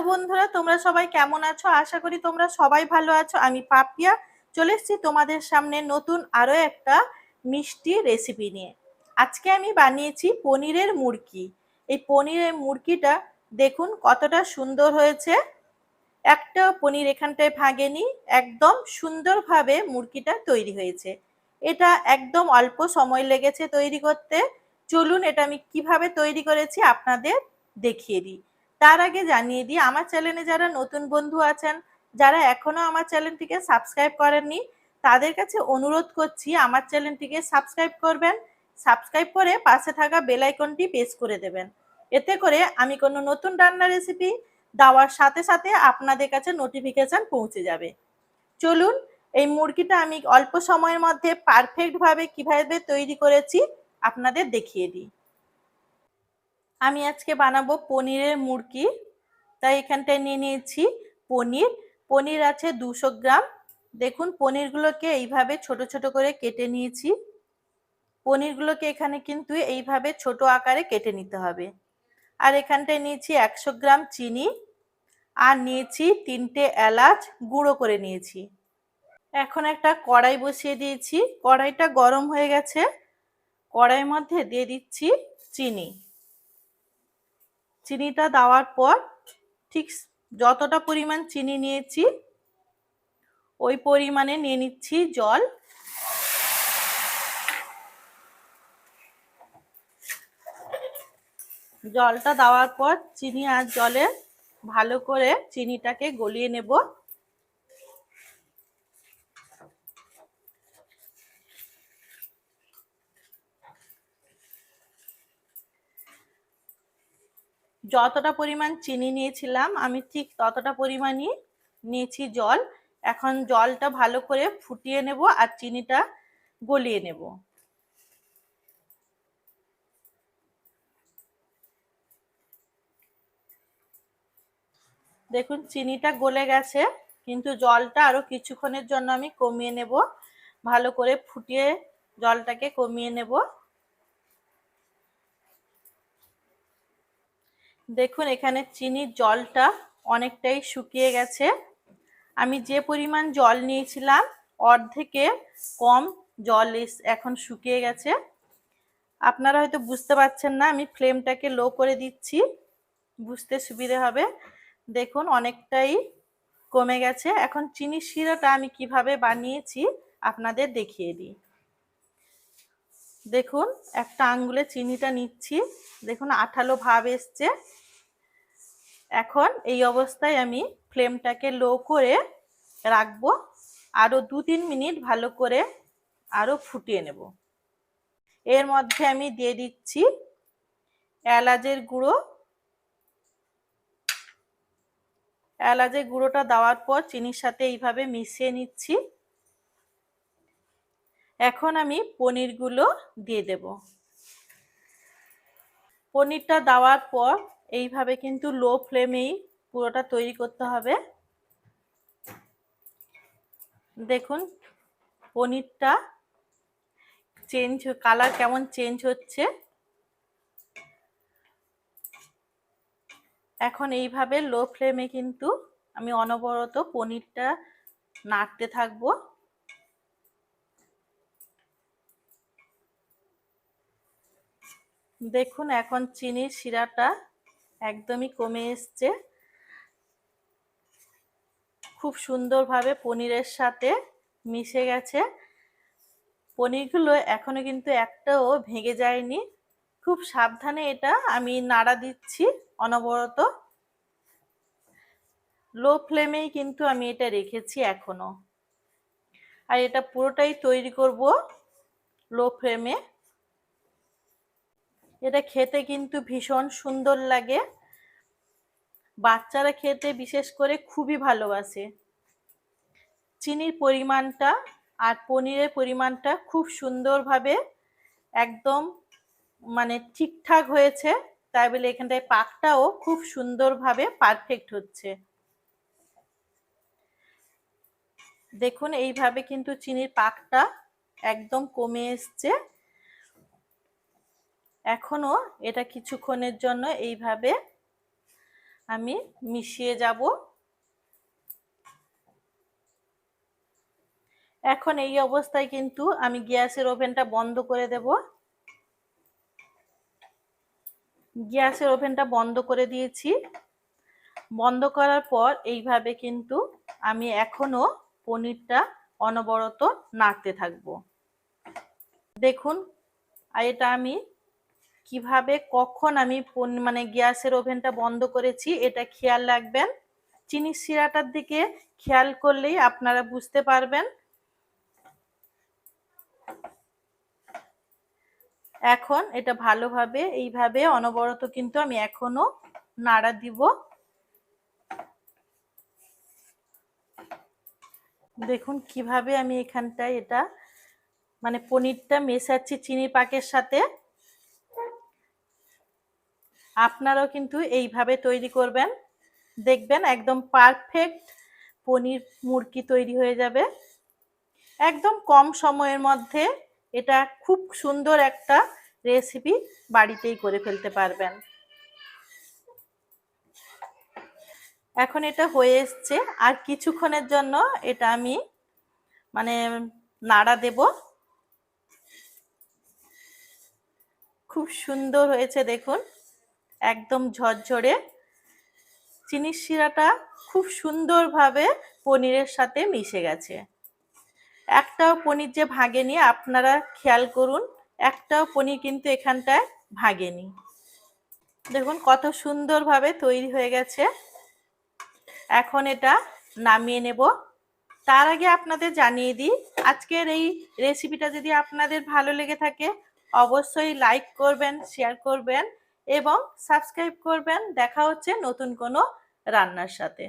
Hello বন্ধুরা, তোমরা সবাই কেমন আছো? আশা করি তোমরা সবাই ভালো আছো। আমি পাপিয়া চলে এসেছি তোমাদের সামনে নতুন আরো একটা মিষ্টি রেসিপি নিয়ে। আজকে আমি বানিয়েছি পনিরের মুরকি। এই পনিরের মুরকিটা দেখুন কতটা সুন্দর হয়েছে। একটা পনির এখানটায় ভাঙেনি, একদম সুন্দরভাবে মুরকিটা তৈরি হয়েছে। এটা একদম অল্প সময় লেগেছে তৈরি করতে। চলুন এটা আমি কিভাবে তৈরি করেছি আপনাদের দেখিয়ে দিই। তার আগে জানিয়ে দিই, আমার চ্যানেলে যারা নতুন বন্ধু আছেন, যারা এখনো আমার চ্যানেলটিকে সাবস্ক্রাইব করেননি, তাদের কাছে অনুরোধ করছি আমার চ্যানেলটিকে সাবস্ক্রাইব করবেন। সাবস্ক্রাইব করে পাশে থাকা বেল আইকনটি প্রেস করে দেবেন। এতে করে আমি কোনো নতুন রান্নার রেসিপি দেওয়ার সাথে সাথে আপনাদের কাছে নোটিফিকেশন পৌঁছে যাবে। চলুন এই মুরগিটা আমি অল্প সময়ের মধ্যে পারফেক্টভাবে কিভাবে তৈরি করেছি আপনাদের দেখিয়ে দিই। আমি আজকে বানাবো পনিরের মুরকি। তাই এখানটায় নিয়ে নিয়েছি পনির। পনির আছে 200 গ্রাম। দেখুন পনিরগুলোকে এইভাবে ছোট ছোট করে কেটে নিয়েছি। পনিরগুলোকে এখানে কিন্তু এইভাবে ছোট আকারে কেটে নিতে হবে। আর এখানটায় নিয়েছি 100 গ্রাম চিনি, আর নিয়েছি 3টে এলাচ গুঁড়ো করে নিয়েছি। এখন একটা কড়াই বসিয়ে দিয়েছি, কড়াইটা গরম হয়ে গেছে। কড়াইয়ের মধ্যে দিয়ে দিচ্ছি চিনি। চিনিটা দেওয়ার পর ঠিক যতটা পরিমাণ চিনি নিয়েছি ওই পরিমাণে নিয়ে নিচ্ছি জল। জলটা দেওয়ার পর চিনি আর জলে ভালো করে চিনিটাকে গলিয়ে নেব। যতটা পরিমাণ চিনি নিয়েছিলাম আমি ঠিক ততটা পরিমাণই নিয়েছি জল। এখন জলটা ভালো করে ফুটিয়ে নেব আর চিনিটা গলিয়ে নেব। দেখুন চিনিটা গলে গেছে, কিন্তু জলটা আরো কিছুক্ষণের জন্য আমি কমিয়ে নেব। ভালো করে ফুটিয়ে জলটাকে কমিয়ে নেব। দেখুন এখানে চিনির জলটা অনেকটাই শুকিয়ে গেছে। আমি যে পরিমাণ জল নিয়েছিলাম অর্ধেকের কম জল এখন শুকিয়ে গেছে। আপনারা হয়তো বুঝতে পারছেন না, আমি ফ্লেমটাকে লো করে দিচ্ছি, বুঝতে সুবিধে হবে। দেখুন অনেকটাই কমে গেছে। এখন চিনির শিরাটা আমি কিভাবে বানিয়েছি আপনাদের দেখিয়ে দিই। দেখুন একটা আঙ্গুলে চিনিটা নিচ্ছি, দেখুন আঠালো ভাব এসছে। এখন এই অবস্থায় আমি ফ্লেমটাকে লো করে রাখবো। আরো 2-3 মিনিট ভালো করে আরো ফুটিয়ে নেব। এর মধ্যে আমি দিয়ে দিচ্ছি এলাচের গুঁড়ো। এলাচের গুঁড়োটা দেওয়ার পর চিনির সাথে এইভাবে মিশিয়ে নিচ্ছি। এখন আমি পনিরগুলো দিয়ে দেব। পনিরটা দেওয়ার পর এইভাবে কিন্তু লো ফ্লেমেই পুরোটা তৈরি করতে হবে। দেখুন পনিরটা কালার কেমন চেঞ্জ হচ্ছে। এখন এইভাবে লো ফ্লেমে কিন্তু আমি অনবরত পনিরটা নাড়তে থাকবো। দেখুন এখন চিনির শিরাটা একদমই কমে এসছে, খুব সুন্দরভাবে পনিরের সাথে মিশে গেছে। পনিরগুলো এখনো কিন্তু একটাও ভেঙে যায়নি। খুব সাবধানে এটা আমি নাড়া দিচ্ছি অনবরত। লো ফ্লেমেই কিন্তু আমি এটা রেখেছি এখনো। আর এটা পুরোটাই তৈরি করব লো ফ্লেমে। এটা খেতে কিন্তু ভীষণ সুন্দর লাগে, বাচ্চারা খেতে বিশেষ করে খুবই ভালোবাসে। চিনির পরিমাণটা আর পনিরের পরিমাণটা খুব সুন্দরভাবে একদম ঠিকঠাক হয়েছে। তাই বলে এখানটায় পাকটাও খুব সুন্দরভাবে পারফেক্ট হচ্ছে। দেখুন এইভাবে কিন্তু চিনির পাকটা একদম কমে এসছে। এখনো এটা কিছুক্ষণের জন্য এইভাবে আমি মিশিয়ে যাব। এখন এই অবস্থায় কিন্তু আমি গ্যাসের ওভেনটা বন্ধ করে দেব। গ্যাসের ওভেনটা বন্ধ করে দিয়েছি। বন্ধ করার পর এইভাবে কিন্তু আমি এখনো পনিরটা অনবরত নাড়তে থাকবো। দেখুন এটা আমি কিভাবে কখন আমি মানে গ্যাসের ওভেনটা বন্ধ করেছি এটা খেয়াল রাখবেন। চিনির শিরাটার দিকে খেয়াল করলেই আপনারা বুঝতে পারবেন। এখন এটা ভালোভাবে এইভাবে অনবরত কিন্তু আমি এখনো নাড়া দিব। দেখুন কিভাবে আমি এখানটায় এটা মানে পনিরটা মেশাচ্ছি চিনির পাকের সাথে। আপনারাও কিন্তু এইভাবে তৈরি করবেন, দেখবেন একদম পারফেক্ট পনির মুরকি তৈরি হয়ে যাবে। একদম কম সময়ের মধ্যে এটা খুব সুন্দর একটা রেসিপি বাড়িতেই করে ফেলতে পারবেন। এখন এটা হয়ে এসছে, আর কিছুক্ষণের জন্য এটা আমি মানে নাড়া দেব। খুব সুন্দর হয়েছে দেখুন, একদম ঝরঝরে। চিনির শিরাটা খুব সুন্দরভাবে পনিরের সাথে মিশে গেছে। একটাও পনির যে ভাঙেনি, আপনারা খেয়াল করুন, একটাও পনির কিন্তু এখানটায় ভাঙেনি। দেখুন কত সুন্দরভাবে তৈরি হয়ে গেছে। এখন এটা নামিয়ে নেব। তার আগে আপনাদের জানিয়ে দিই, আজকের এই রেসিপিটা যদি আপনাদের ভালো লেগে থাকে অবশ্যই লাইক করবেন, শেয়ার করবেন এবং সাবস্ক্রাইব করবেন। দেখা হচ্ছে নতুন কোনো রান্নার সাথে।